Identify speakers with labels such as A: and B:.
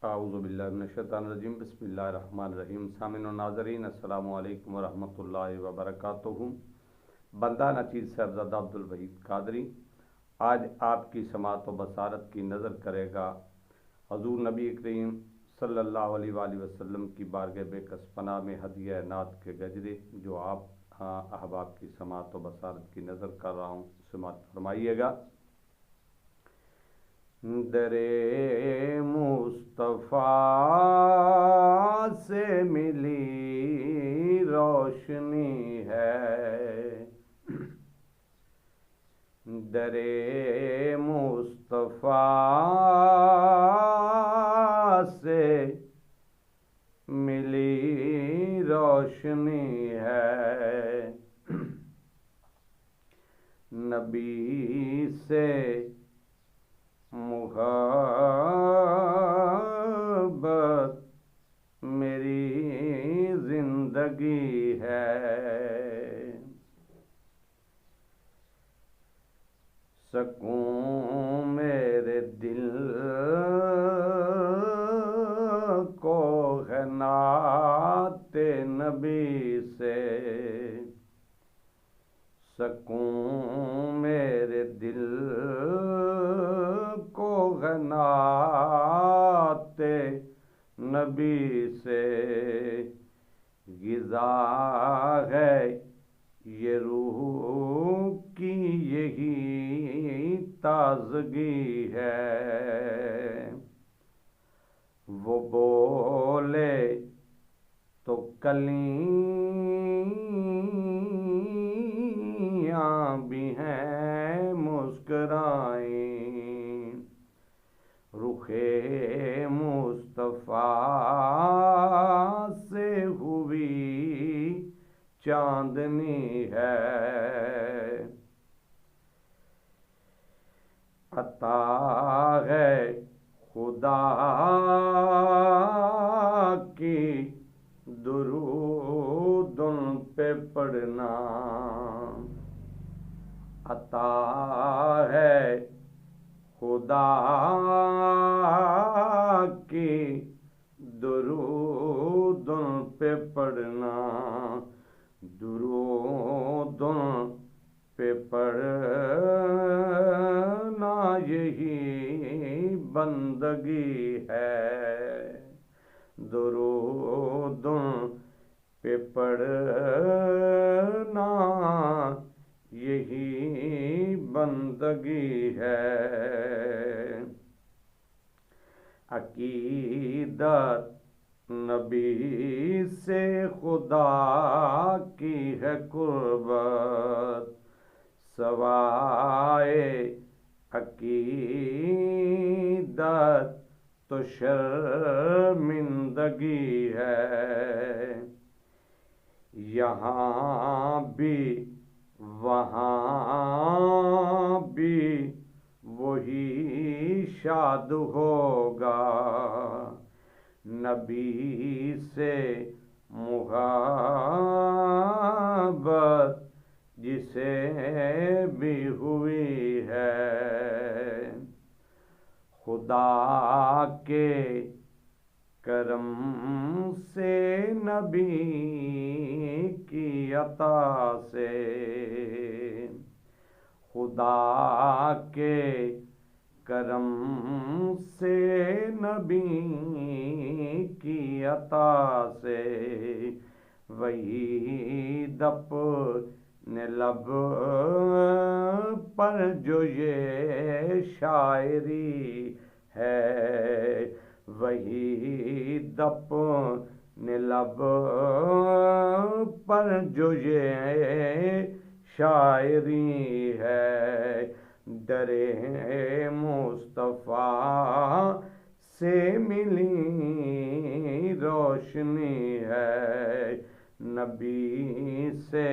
A: اعوذ باللہ من الشیطان الرجیم بسم اللہ الرحمن الرحیم۔ سامعین و ناظرین السلام علیکم ورحمۃ اللہ وبرکاتہ۔ بندہ نچیز صاحبزادہ عبدالوحید قادری آج آپ کی سماعت و بصارت کی نظر کرے گا حضور نبی کریم صلی اللہ علیہ وآلہ وسلم کی بارگاہ بے کس پناہ میں ہدیہ نعت کے گجرے جو آپ احباب کی سماعت و بصارت کی نظر کر رہا ہوں، سماعت فرمائیے گا۔ درے مصطفیٰ سے ملی روشنی ہے، درے مصطفیٰ سے ملی روشنی ہے، نبی سے محبت میری زندگی ہے، سکون میرے دل کو ہے نعت نبی سے، سکون میرے دل کو ہے نعت نبی سے، غذا ہے یہ روح کی یہی تازگی ہے، وہ بولے تو کلیاں بھی ہیں مسکرائیں، رخ مصطفیٰ سے ہوئی چاندنی ہے، عطا ہے خدا کی درود ان پہ پڑھنا، عطا ہے خدا کی درود ان پہ پڑھنا، درود ان پہ پڑھنا یہی بندگی ہے، درود ان پہ پڑھنا یہی بندگی ہے، عقیدت نبی سے خدا کی ہے قربت، سوائے عقیدت تو شرمندگی ہے، یہاں بھی وہاں بھی وہی شاد ہوگا، نبی سے محبت جسے بھی ہوئی ہے، خدا کے کرم سے نبی کی عطا سے، خدا کے کرم سے نبی کی عطا سے، وہی اپنے لب پر جو یہ شاعری ہے، وہی اپنے لب پر جو یہ شاعری ہے، درے مصطفیٰ سے ملی روشنی ہے، نبی سے